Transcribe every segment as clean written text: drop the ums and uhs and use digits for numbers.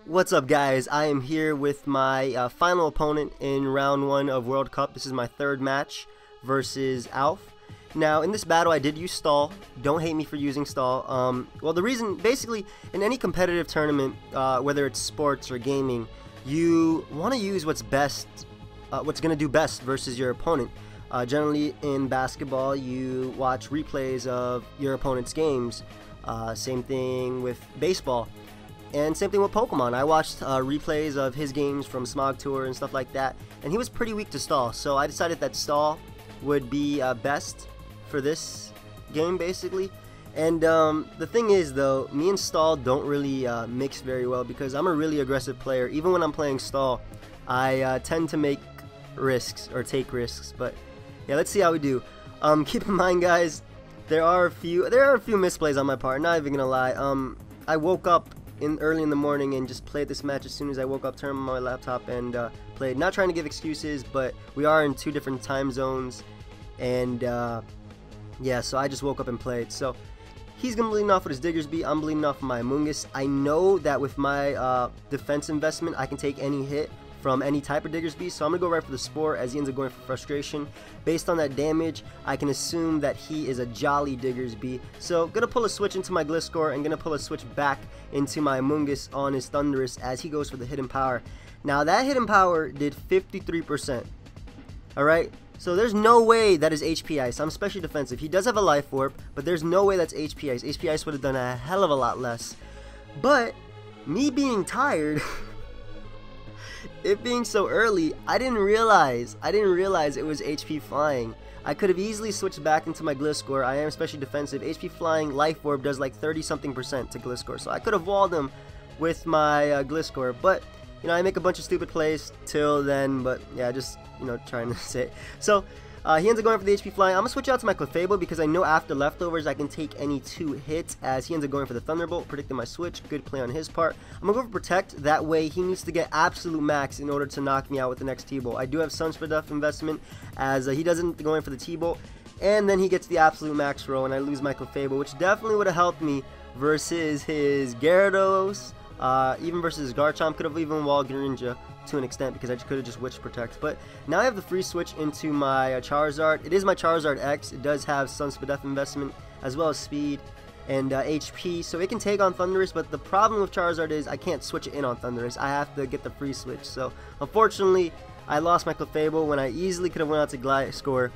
What's up, guys? I am here with my final opponent in round 1 of World Cup. This is my third match versus Alf. Now, in this battle, I did use stall. Don't hate me for using stall. Well, the reason, basically, in any competitive tournament, whether it's sports or gaming, you want to use what's best, what's going to do best versus your opponent. Generally, in basketball, you watch replays of your opponent's games. Same thing with baseball. And same thing with Pokemon. I watched replays of his games from Smog Tour and stuff like that, and he was pretty weak to stall. So I decided that stall would be best for this game, basically. And the thing is, though, me and stall don't really mix very well because I'm a really aggressive player. Even when I'm playing stall, I tend to make risks or take risks. But yeah, let's see how we do. Keep in mind, guys, there are a few misplays on my part. Not even gonna lie. I woke up early in the morning and just played this match as soon as I woke up, turned on my laptop and played. Not trying to give excuses, but we are in 2 different time zones, and yeah, so I just woke up and played. So he's gonna bleeding off with his Diggersby, I'm bleeding off with my Amoonguss. I know that with my defense investment I can take any hit from any type of Diggersby, so I'm gonna go right for the Spore as he ends up going for Frustration. Based on that damage, I can assume that he is a Jolly Diggersby. So gonna pull a switch into my Gliscor and gonna pull a switch back into my Amoonguss on his Thundurus as he goes for the Hidden Power. Now that Hidden Power did 53%. Alright, so there's no way that is HP Ice. I'm specially defensive. He does have a Life Orb, but there's no way that's HP Ice. HP Ice would have done a hell of a lot less. But me being tired it being so early, I didn't realize it was HP Flying. I could have easily switched back into my Gliscor. I am especially defensive. HP Flying Life Orb does like 30-something% to Gliscor, so I could have walled him with my Gliscor. But you know, I make a bunch of stupid plays till then. But yeah, just trying to say it. So he ends up going for the HP Flying. I'm gonna switch out to my Clefable because I know after leftovers I can take any 2 hits, as he ends up going for the Thunderbolt, predicting my switch. Good play on his part. I'm gonna go for Protect. That way he needs to get absolute max in order to knock me out with the next T-Bolt. I do have Sunspredef investment, as he doesn't go in for the T-Bolt, and then he gets the absolute max roll and I lose my Clefable, which definitely would have helped me versus his Gyarados. Even versus his Garchomp. Could have even walled Greninja to an extent because I could have just Witch Protect. But now I have the free switch into my Charizard. It is my Charizard X. It does have Sunspredef investment as well as speed and HP, so it can take on Thundurus. But the problem with Charizard is I can't switch it in on Thundurus. I have to get the free switch. So unfortunately, I lost my Clefable when I easily could have went out to Gliscor.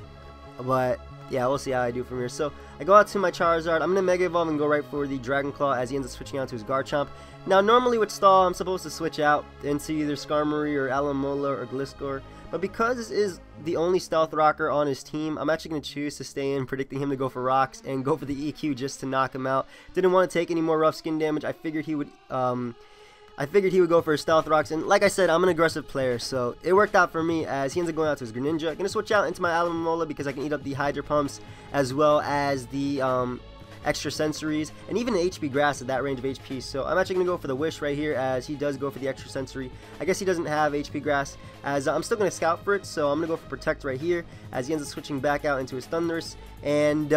But yeah, we'll see how I do from here. So I go out to my Charizard. I'm going to Mega Evolve and go right for the Dragon Claw as he ends up switching out to his Garchomp. Now, normally with stall, I'm supposed to switch out into either Skarmory or Alomola or Gliscor. But because this is the only Stealth Rocker on his team, I'm actually going to choose to stay in, predicting him to go for Rocks and go for the EQ just to knock him out. Didn't want to take any more rough skin damage. I figured he would go for his Stealth Rocks, and like I said, I'm an aggressive player, so it worked out for me as he ends up going out to his Greninja. Gonna switch out into my Alomola because I can eat up the Hydro Pumps as well as the extra sensories and even the HP Grass at that range of HP. So I'm actually gonna go for the Wish right here as he does go for the extra sensory. I guess he doesn't have HP Grass, as I'm still gonna scout for it, so I'm gonna go for Protect right here as he ends up switching back out into his Thundurus. And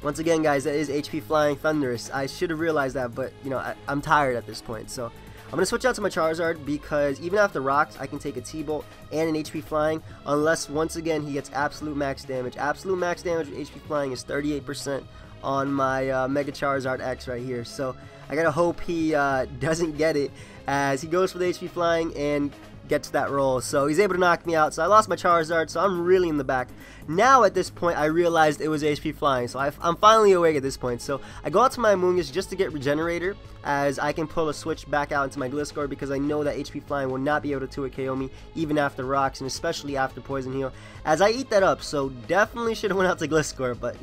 once again, guys, that is HP Flying Thundurus. I should have realized that, but I'm tired at this point. So I'm going to switch out to my Charizard because even after Rocks, I can take a T-Bolt and an HP Flying, unless once again he gets absolute max damage. Absolute max damage with HP Flying is 38% on my Mega Charizard X right here. So I gotta hope he doesn't get it as he goes for the HP Flying and gets that roll. So he's able to knock me out. So I lost my Charizard, so I'm really in the back. Now at this point I realized it was HP Flying, so I'm finally awake at this point. So I go out to my Amoonguss just to get Regenerator, as I can pull a switch back out into my Gliscor because I know that HP Flying will not be able to 2-hit KO me even after Rocks, and especially after Poison Heal, as I eat that up. So definitely should have went out to Gliscor, but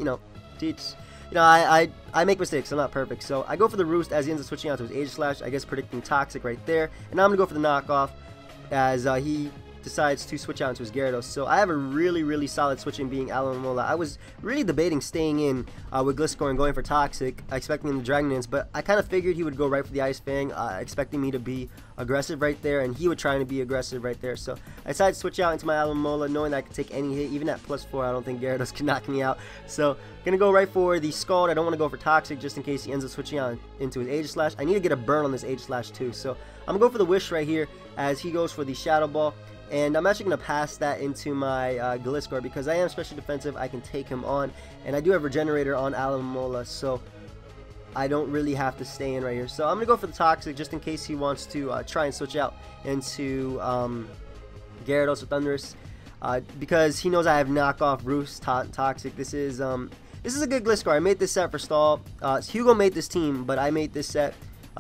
I make mistakes, I'm not perfect. So I go for the Roost as he ends up switching out to his Aegislash, I guess predicting Toxic right there, and I'm gonna go for the knockoff as he decides to switch out into his Gyarados. So I have a really solid switching being Alomola. I was really debating staying in with Gliscor and going for Toxic, expecting him to Dragon Dance, but I kind of figured he would go right for the Ice Fang, expecting me to be aggressive right there, and he would try to be aggressive right there. So I decided to switch out into my Alomola, knowing that I could take any hit. Even at +4, I don't think Gyarados can knock me out. So gonna go right for the Scald. I don't want to go for Toxic just in case he ends up switching out into his Aegislash. I need to get a burn on this Aegislash too. So I'm gonna go for the Wish right here as he goes for the Shadow Ball. And I'm actually going to pass that into my Gliscor because I am special defensive. I can take him on. And I do have Regenerator on Alomola, so I don't really have to stay in right here. So I'm going to go for the Toxic just in case he wants to try and switch out into Gyarados or Thundurus. Because he knows I have knockoff Roost Toxic. This is a good Gliscor. I made this set for Stall. Hugo made this team, but I made this set.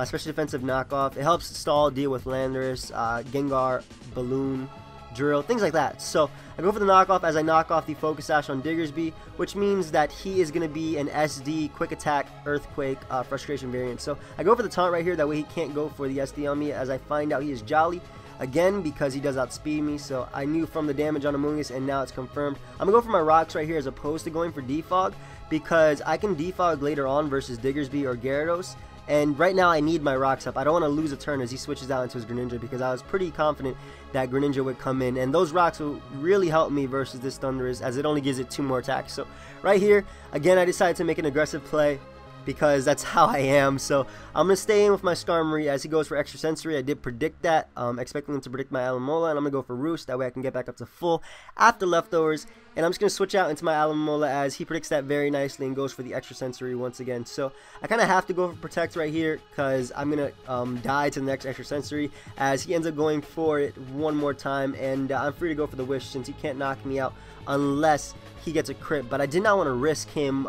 Special defensive knockoff. It helps Stall deal with Landorus, Gengar, Balloon, Drill, things like that. So I go for the knockoff as I knock off the Focus Sash on Diggersby, which means that he is going to be an SD, Quick Attack, Earthquake, Frustration variant. So I go for the Taunt right here, that way he can't go for the SD on me as I find out he is Jolly. Again, because he does outspeed me, so I knew from the damage on Amoonguss, and now it's confirmed. I'm going to go for my Rocks right here as opposed to going for Defog, because I can Defog later on versus Diggersby or Gyarados. And right now I need my Rocks up. I don't want to lose a turn as he switches out into his Greninja, because I was pretty confident that Greninja would come in. And those Rocks will really help me versus this Thundurus, as it only gives it 2 more attacks. So right here, again, I decided to make an aggressive play because that's how I am. So I'm going to stay in with my Skarmory as he goes for Extra Sensory. I did predict that, expecting him to predict my Alomola, and I'm going to go for Roost. That way I can get back up to full after Leftovers. And I'm just going to switch out into my Alomola as he predicts that very nicely and goes for the Extra Sensory once again. So I kind of have to go for Protect right here because I'm going to die to the next Extra Sensory as he ends up going for it one more time. And I'm free to go for the Wish since he can't knock me out unless he gets a crit. But I did not want to risk him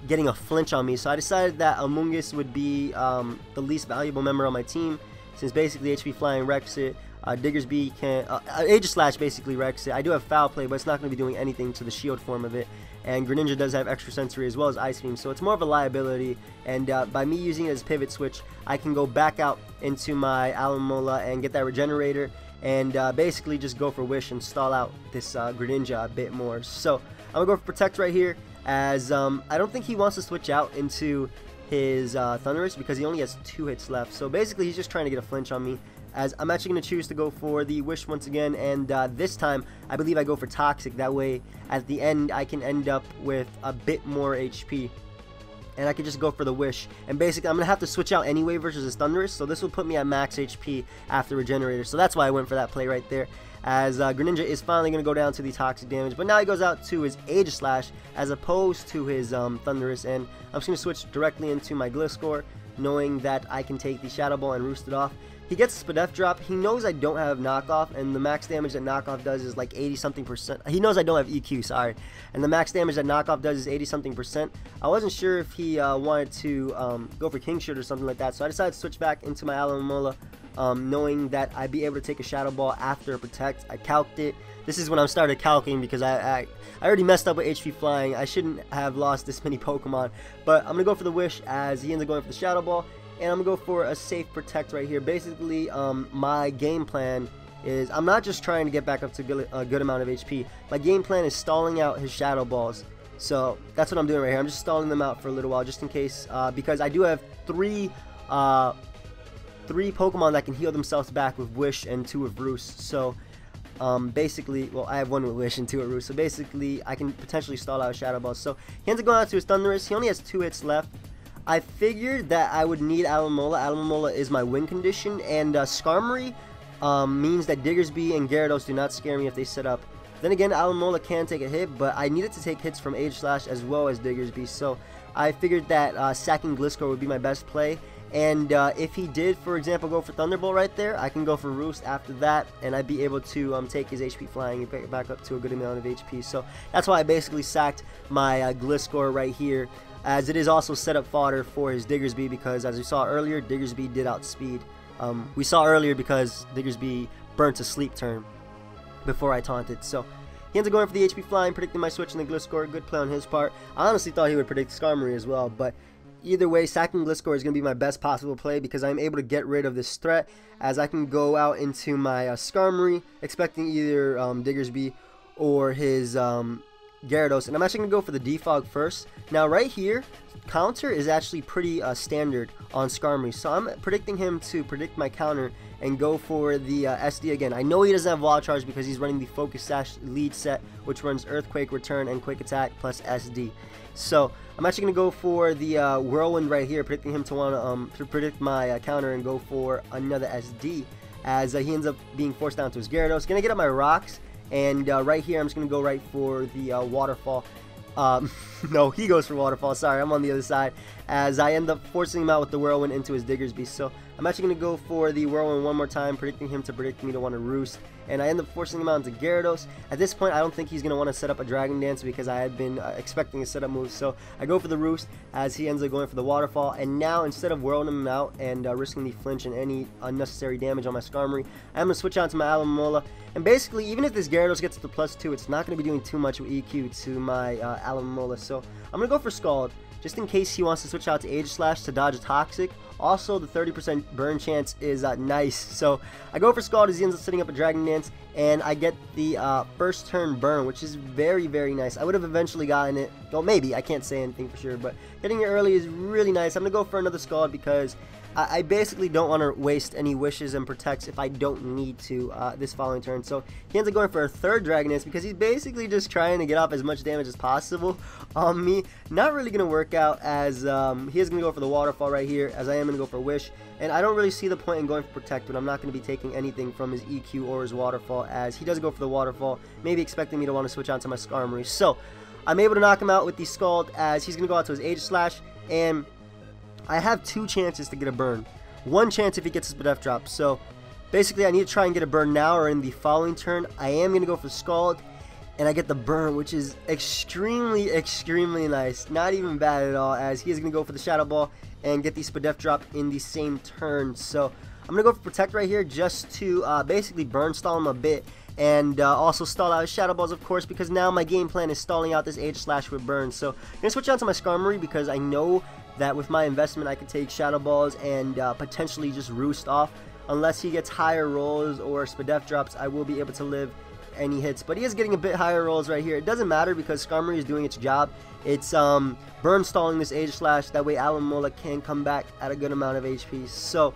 getting a flinch on me, so I decided that Amoonguss would be the least valuable member on my team, since basically HP Flying wrecks it. Diggersby can Aegislash basically wrecks it. I do have Foul Play, but it's not going to be doing anything to the shield form of it. And Greninja does have Extra Sensory as well as Ice Beam, so it's more of a liability. And by me using it as Pivot Switch, I can go back out into my Alomola and get that Regenerator, and basically just go for Wish and stall out this Greninja a bit more. So I'm gonna go for Protect right here, as I don't think he wants to switch out into his Thundurus because he only has 2 hits left. So basically he's just trying to get a flinch on me, as I'm actually going to choose to go for the Wish once again, and this time I believe I go for Toxic. That way at the end I can end up with a bit more HP, and I can just go for the Wish. And basically I'm going to have to switch out anyway versus his Thundurus, so this will put me at max HP after Regenerator. So that's why I went for that play right there, as Greninja is finally going to go down to the Toxic damage. But now he goes out to his Aegislash as opposed to his Thundurus, and I'm just going to switch directly into my Gliscor, knowing that I can take the Shadow Ball and roost it off. He gets a Spadef drop. He knows I don't have knockoff, and the max damage that knockoff does is like 80-something%. He knows I don't have EQ, sorry. And the max damage that knockoff does is 80-something%. I wasn't sure if he wanted to go for King Shield or something like that, so I decided to switch back into my Alomola, knowing that I'd be able to take a Shadow Ball after a Protect. I calced it. This is when I started calcing because I already messed up with HP Flying. I shouldn't have lost this many Pokemon, but I'm going to go for the Wish as he ends up going for the Shadow Ball. And I'm going to go for a safe Protect right here. Basically, my game plan is I'm not just trying to get back up to a good amount of HP. My game plan is stalling out his Shadow Balls. So that's what I'm doing right here. I'm just stalling them out for a little while just in case, because I do have three Pokemon that can heal themselves back with Wish and 2 with Roost. So basically, well, I have 1 with Wish and 2 with Roost. So basically, I can potentially stall out Shadow Balls. So he ends up going out to his Thundurus. He only has 2 hits left. I figured that I would need Alomola. Alomola is my win condition, and Skarmory means that Diggersby and Gyarados do not scare me if they set up. Then again, Alomola can take a hit, but I needed to take hits from Aegislash as well as Diggersby, so I figured that sacking Gliscor would be my best play. And if he did, for example, go for Thunderbolt right there, I can go for Roost after that, and I'd be able to take his HP Flying and get back up to a good amount of HP. So that's why I basically sacked my Gliscor right here, as it is also set up fodder for his Diggersby, because as we saw earlier, Diggersby did outspeed. We saw earlier because Diggersby burnt a sleep turn before I taunted. So he ends up going for the HP Flying, predicting my switch in the Gliscor. Good play on his part. I honestly thought he would predict Skarmory as well, but either way, sacking Gliscor is going to be my best possible play because I'm able to get rid of this threat, as I can go out into my Skarmory, expecting either Diggersby or his Gyarados, and I'm actually going to go for the Defog first. Now right here, counter is actually pretty standard on Skarmory, so I'm predicting him to predict my counter and go for the SD again. I know he doesn't have Wild Charge because he's running the Focus Sash lead set, which runs Earthquake, Return, and Quick Attack plus SD. So I'm actually going to go for the Whirlwind right here, predicting him to want to predict my counter and go for another SD, as he ends up being forced down to his Gyarados. Going to get up my rocks, and right here I'm just going to go right for the Waterfall. No, he goes for Waterfall. Sorry, I'm on the other side, as I end up forcing him out with the Whirlwind into his Diggersby. So I'm actually going to go for the Whirlwind one more time, predicting him to predict me to want to Roost, and I end up forcing him out into Gyarados. At this point, I don't think he's going to want to set up a Dragon Dance because I had been expecting a setup move. So I go for the Roost, as he ends up going for the Waterfall, and now instead of whirling him out and risking the flinch and any unnecessary damage on my Skarmory, I'm going to switch out to my Alomomola. And basically, even if this Gyarados gets to the +2, it's not going to be doing too much with EQ to my Alomomola. So I'm going to go for Scald, just in case he wants to switch out to Aegislash to dodge a Toxic. Also, the 30% burn chance is nice. So I go for Scald as he ends up setting up a Dragon Dance, and I get the first turn burn, which is very, very nice. I would have eventually gotten it. Well, maybe. I can't say anything for sure, but getting it early is really nice. I'm going to go for another Scald because I basically don't want to waste any wishes and protects if I don't need to this following turn. So he ends up going for a third Dragon Dance because he's basically just trying to get off as much damage as possible on me. Not really going to work out, as he is going to go for the Waterfall right here, as I am going to go for Wish. And I don't really see the point in going for Protect when I'm not going to be taking anything from his EQ or his Waterfall, as he does go for the Waterfall, maybe expecting me to want to switch on to my Skarmory. So I'm able to knock him out with the Scald, as he's going to go out to his Aegislash, and I have two chances to get a burn. One chance if he gets his Spadef drop. So basically I need to try and get a burn now or in the following turn. I am going to go for Scald, and I get the burn, which is extremely, extremely nice. Not even bad at all, as he is going to go for the Shadow Ball and get the Spadef drop in the same turn. So I'm going to go for Protect right here just to basically burn stall him a bit, and also stall out his Shadow Balls, of course, because now my game plan is stalling out this Aegislash with burn. So I'm going to switch on to my Skarmory because I know that with my investment I could take Shadow Balls and potentially just Roost off. Unless he gets higher rolls or Spadef drops, I will be able to live any hits. But he is getting a bit higher rolls right here. It doesn't matter because Skarmory is doing its job. It's burn stalling this Aegislash. That way Alomomola can come back at a good amount of HP. So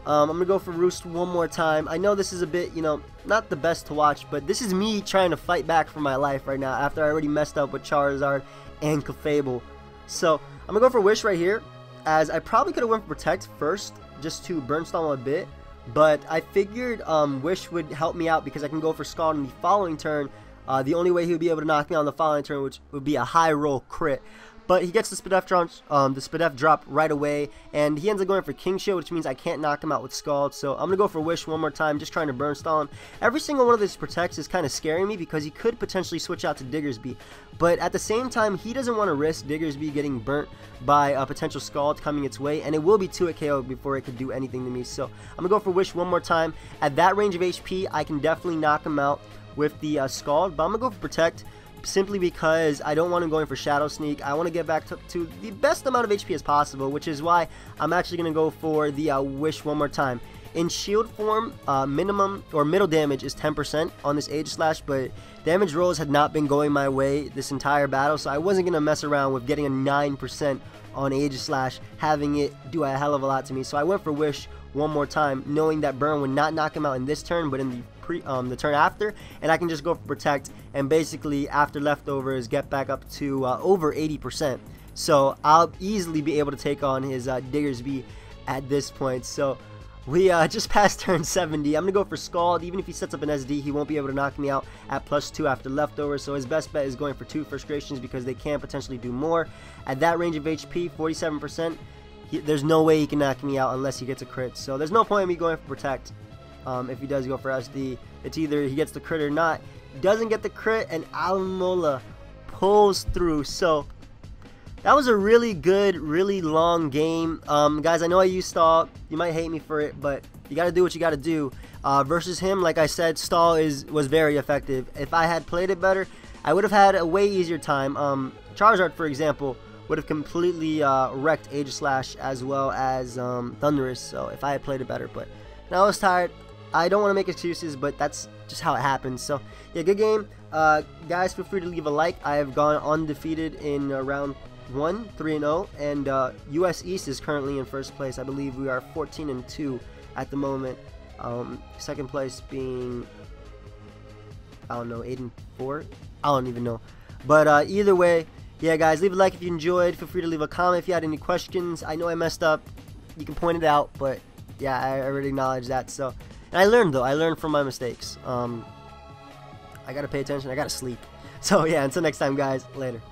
I'm going to go for Roost one more time. I know this is a bit, you know, not the best to watch, but this is me trying to fight back for my life right now after I already messed up with Charizard and Clefable. So I'm going to go for Wish right here, as I probably could have went for Protect first just to burn stall him a bit, but I figured Wish would help me out because I can go for Scald in the following turn. The only way he would be able to knock me on the following turn, which would be a high roll crit. But he gets the Spadef drop right away, and he ends up going for King Shield, which means I can't knock him out with Scald. So I'm going to go for Wish one more time, just trying to burn stall him. Every single one of these protects is kind of scaring me because he could potentially switch out to Diggersby. But at the same time, he doesn't want to risk Diggersby getting burnt by a potential Scald coming its way, and it will be 2-hit KO before it could do anything to me. So I'm going to go for Wish one more time. At that range of HP, I can definitely knock him out with the Scald, but I'm going to go for Protect, simply because I don't want him going for Shadow Sneak. I want to get back to the best amount of HP as possible, which is why I'm actually going to go for the Wish one more time. In shield form, minimum or middle damage is 10% on this Aegislash, but damage rolls had not been going my way this entire battle, so I wasn't going to mess around with getting a 9% on Aegislash, having it do a hell of a lot to me. So I went for Wish one more time, knowing that burn would not knock him out in this turn, but in the turn after, and I can just go for Protect, and basically after leftovers get back up to over 80%. So I'll easily be able to take on his Diggersby at this point. So we just passed turn 70. I'm going to go for Scald. Even if he sets up an SD, he won't be able to knock me out at +2 after leftovers. So his best bet is going for 2 Frustrations because they can potentially do more. At that range of HP, 47%, there's no way he can knock me out unless he gets a crit. So there's no point in me going for Protect. If he does go for SD, it's either he gets the crit or not. Doesn't get the crit, and Alomomola pulls through. So that was a really good, really long game. Guys, I know I used stall. You might hate me for it, but you got to do what you got to do. Versus him, like I said, stall was very effective. If I had played it better, I would have had a way easier time. Charizard, for example, would have completely wrecked Aegislash as well as Thunderous. So if I had played it better, but now I was tired. I don't want to make excuses, but that's just how it happens. So yeah, good game. Guys, feel free to leave a like. I have gone undefeated in round 1, 3-0, and US East is currently in first place. I believe we are 14-2 at the moment. Second place being, I don't know, 8-4. I don't even know. But either way, yeah, guys, leave a like if you enjoyed. Feel free to leave a comment if you had any questions. I know I messed up. You can point it out, but yeah, I already acknowledge that. So, and I learned, though. I learned from my mistakes. I gotta pay attention. I gotta sleep. So yeah, until next time, guys. Later.